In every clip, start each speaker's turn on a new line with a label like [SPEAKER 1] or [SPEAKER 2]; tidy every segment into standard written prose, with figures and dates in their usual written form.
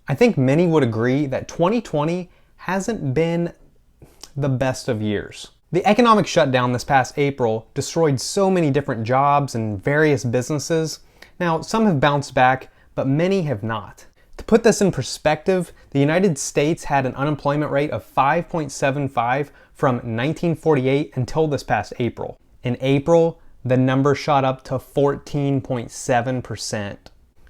[SPEAKER 1] I think many would agree that 2020 hasn't been the best of years. The economic shutdown this past April destroyed so many different jobs and various businesses. Now, some have bounced back, but many have not. To put this in perspective, the United States had an unemployment rate of 5.75 from 1948 until this past April. In April, the number shot up to 14.7%.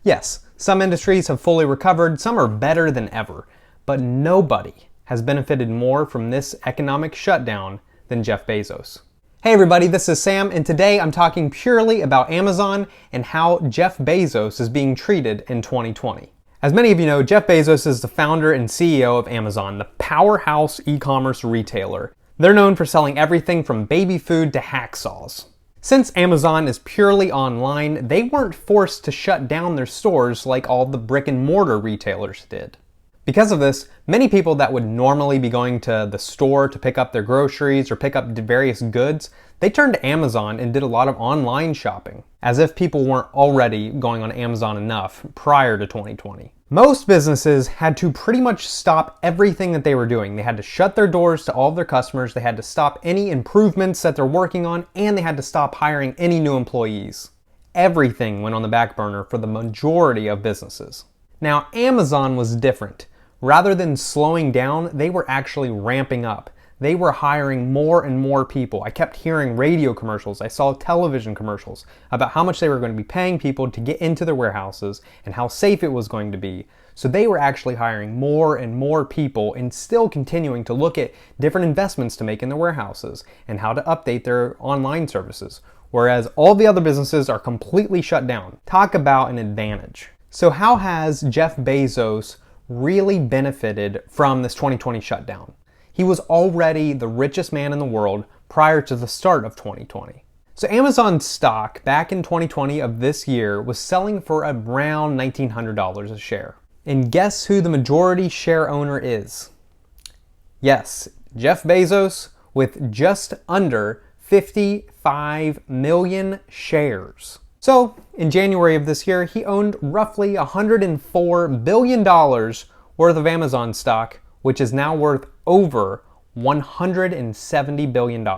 [SPEAKER 1] Yes, some industries have fully recovered, some are better than ever, but nobody has benefited more from this economic shutdown than Jeff Bezos. Hey everybody, this is Sam, and today I'm talking purely about Amazon and how Jeff Bezos is being treated in 2020. As many of you know, Jeff Bezos is the founder and CEO of Amazon, the powerhouse e-commerce retailer. They're known for selling everything from baby food to hacksaws. Since Amazon is purely online, they weren't forced to shut down their stores like all the brick and mortar retailers did. Because of this, many people that would normally be going to the store to pick up their groceries or pick up various goods, they turned to Amazon and did a lot of online shopping, as if people weren't already going on Amazon enough prior to 2020. Most businesses had to pretty much stop everything that they were doing. They had to shut their doors to all of their customers, they had to stop any improvements that they're working on, and they had to stop hiring any new employees. Everything went on the back burner for the majority of businesses. Now, Amazon was different. Rather than slowing down, they were actually ramping up. They were hiring more and more people. I kept hearing radio commercials, I saw television commercials about how much they were going to be paying people to get into their warehouses and how safe it was going to be. So they were actually hiring more and more people and still continuing to look at different investments to make in their warehouses and how to update their online services. Whereas all the other businesses are completely shut down. Talk about an advantage. So how has Jeff Bezos really benefited from this 2020 shutdown? He was already the richest man in the world prior to the start of 2020. So Amazon stock back in 2020 of this year was selling for around $1,900 a share. And guess who the majority share owner is? Yes, Jeff Bezos with just under 55 million shares. So, in January of this year, he owned roughly $104 billion worth of Amazon stock, which is now worth over $170 billion.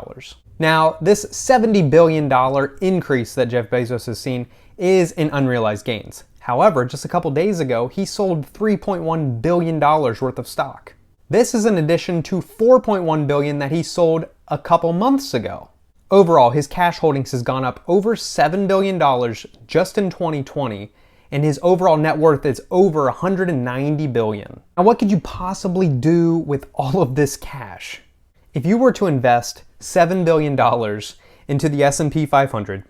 [SPEAKER 1] Now, this $70 billion increase that Jeff Bezos has seen is in unrealized gains. However, just a couple days ago, he sold $3.1 billion worth of stock. This is in addition to $4.1 billion that he sold a couple months ago. Overall, his cash holdings has gone up over $7 billion just in 2020, and his overall net worth is over $190 billion. Now, what could you possibly do with all of this cash? If you were to invest $7 billion into the S&P 500,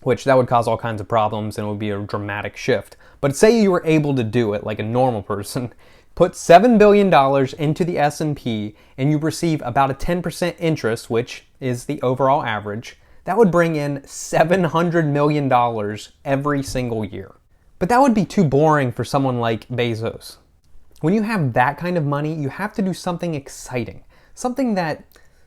[SPEAKER 1] which that would cause all kinds of problems and it would be a dramatic shift, but say you were able to do it like a normal person, put $7 billion into the S&P and you receive about a 10% interest, which is the overall average, that would bring in $700 million every single year. But that would be too boring for someone like Bezos. When you have that kind of money, you have to do something exciting, something that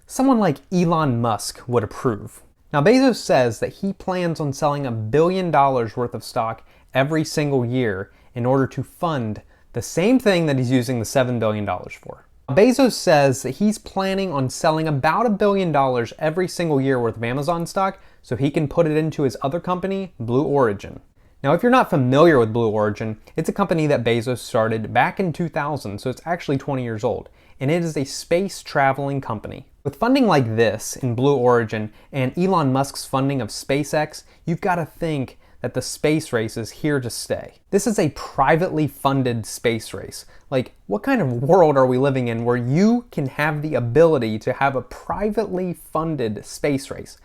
[SPEAKER 1] someone like Elon Musk would approve. Now, Bezos says that he plans on selling $1 billion worth of stock every single year in order to fund the same thing that he's using the $7 billion for. Bezos says that he's planning on selling about $1 billion every single year worth of Amazon stock so he can put it into his other company, Blue Origin. Now, if you're not familiar with Blue Origin, it's a company that Bezos started back in 2000, so it's actually 20 years old, and it is a space traveling company. With funding like this in Blue Origin and Elon Musk's funding of SpaceX, you've got to think that the space race is here to stay. This is a privately funded space race. Like, what kind of world are we living in where you can have the ability to have a privately funded space race?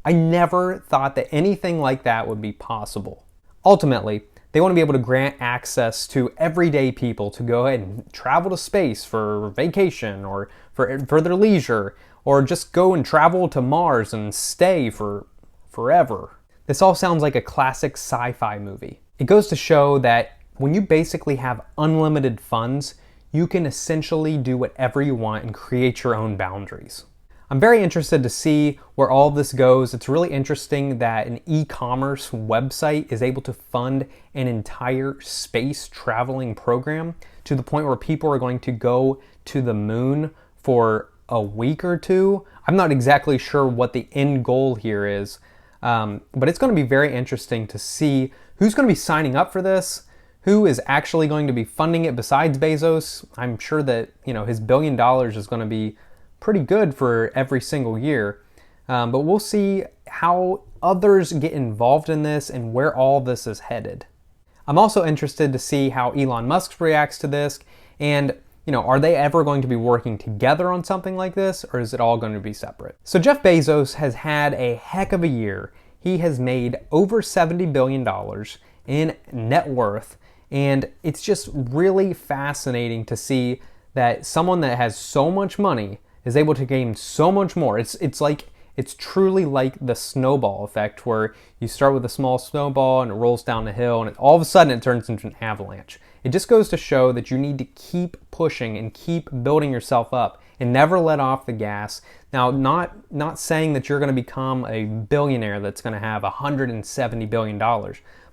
[SPEAKER 1] I never thought that anything like that would be possible. Ultimately, they want to be able to grant access to everyday people to go ahead and travel to space for vacation or for their leisure, or just go and travel to Mars and stay for forever. This all sounds like a classic sci-fi movie. It goes to show that when you basically have unlimited funds, you can essentially do whatever you want and create your own boundaries. I'm very interested to see where all of this goes. It's really interesting that an e-commerce website is able to fund an entire space traveling program to the point where people are going to go to the moon for a week or two. I'm not exactly sure what the end goal here is, but it's going to be very interesting to see who's going to be signing up for this, who is actually going to be funding it besides Bezos. I'm sure that, his $1 billion is going to be pretty good for every single year, but we'll see how others get involved in this and where all this is headed. I'm also interested to see how Elon Musk reacts to this, and are they ever going to be working together on something like this, or is it all going to be separate? So Jeff Bezos has had a heck of a year. He has made over $70 billion in net worth, and it's just really fascinating to see that someone that has so much money is able to gain so much more. It's truly like the snowball effect, where you start with a small snowball and it rolls down the hill, and all of a sudden it turns into an avalanche. It just goes to show that you need to keep pushing and keep building yourself up and never let off the gas. Now, not saying that you're going to become a billionaire that's going to have $170 billion,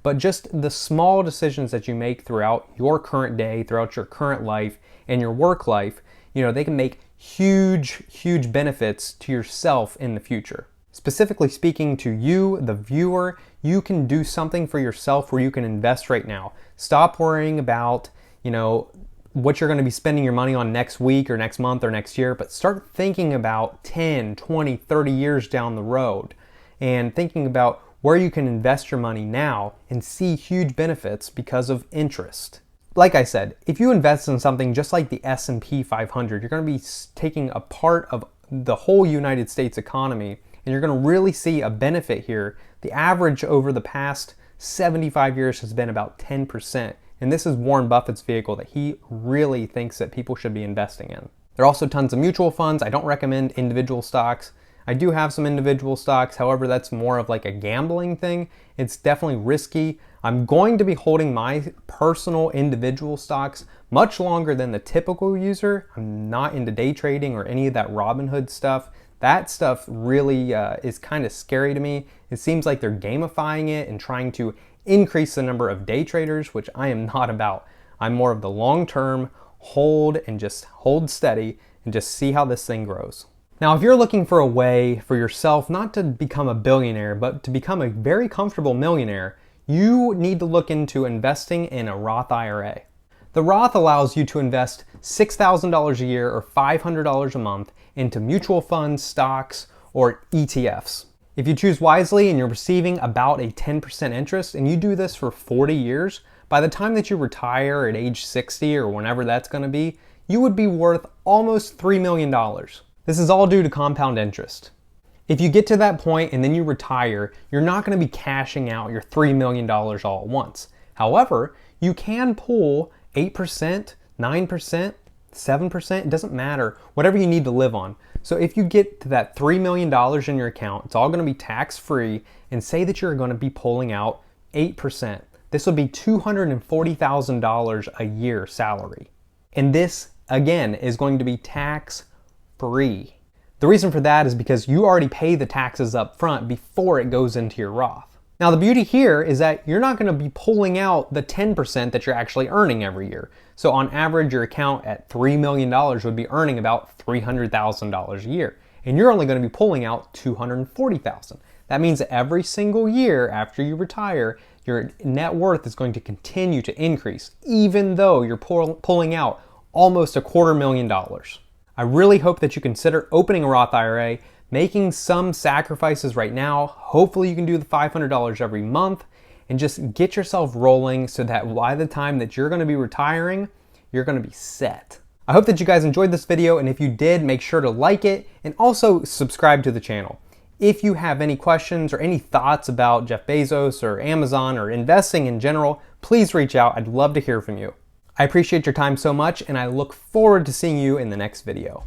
[SPEAKER 1] but just the small decisions that you make throughout your current day, throughout your current life and your work life, they can make huge benefits to yourself in the future. Specifically speaking to you, the viewer, you can do something for yourself where you can invest right now. Stop worrying about, what you're going to be spending your money on next week or next month or next year, but start thinking about 10, 20, 30 years down the road and thinking about where you can invest your money now and see huge benefits because of interest. Like I said, if you invest in something just like the S&P 500, you're going to be taking a part of the whole United States economy, and you're going to really see a benefit here. The average over the past 75 years has been about 10%, and this is Warren Buffett's vehicle that he really thinks that people should be investing in. There are also tons of mutual funds. I don't recommend individual stocks. I do have some individual stocks, however, that's more of like a gambling thing. It's definitely risky. I'm going to be holding my personal individual stocks much longer than the typical user. I'm not into day trading or any of that Robinhood stuff. That stuff really is kind of scary to me. It seems like they're gamifying it and trying to increase the number of day traders, which I am not about. I'm more of the long-term hold and just hold steady and just see how this thing grows. Now, if you're looking for a way for yourself not to become a billionaire, but to become a very comfortable millionaire, you need to look into investing in a Roth IRA. The Roth allows you to invest $6,000 a year or $500 a month into mutual funds, stocks, or ETFs. If you choose wisely and you're receiving about a 10% interest, and you do this for 40 years, by the time that you retire at age 60 or whenever that's going to be, you would be worth almost $3 million. This is all due to compound interest. If you get to that point and then you retire, you're not going to be cashing out your $3 million all at once. However, you can pull 8%, 9%, 7%, it doesn't matter, whatever you need to live on. So if you get to that $3 million in your account, it's all going to be tax-free, and say that you're going to be pulling out 8%. This would be $240,000 a year salary. And this, again, is going to be tax-free. The reason for that is because you already pay the taxes up front before it goes into your Roth. Now, the beauty here is that you're not going to be pulling out the 10% that you're actually earning every year. So on average, your account at $3 million would be earning about $300,000 a year. And you're only going to be pulling out $240,000. That means that every single year after you retire, your net worth is going to continue to increase, even though you're pulling out almost $250,000. I really hope that you consider opening a Roth IRA, making some sacrifices right now. Hopefully you can do the $500 every month and just get yourself rolling so that by the time that you're going to be retiring, you're going to be set. I hope that you guys enjoyed this video, and if you did, make sure to like it and also subscribe to the channel. If you have any questions or any thoughts about Jeff Bezos or Amazon or investing in general, please reach out. I'd love to hear from you. I appreciate your time so much, and I look forward to seeing you in the next video.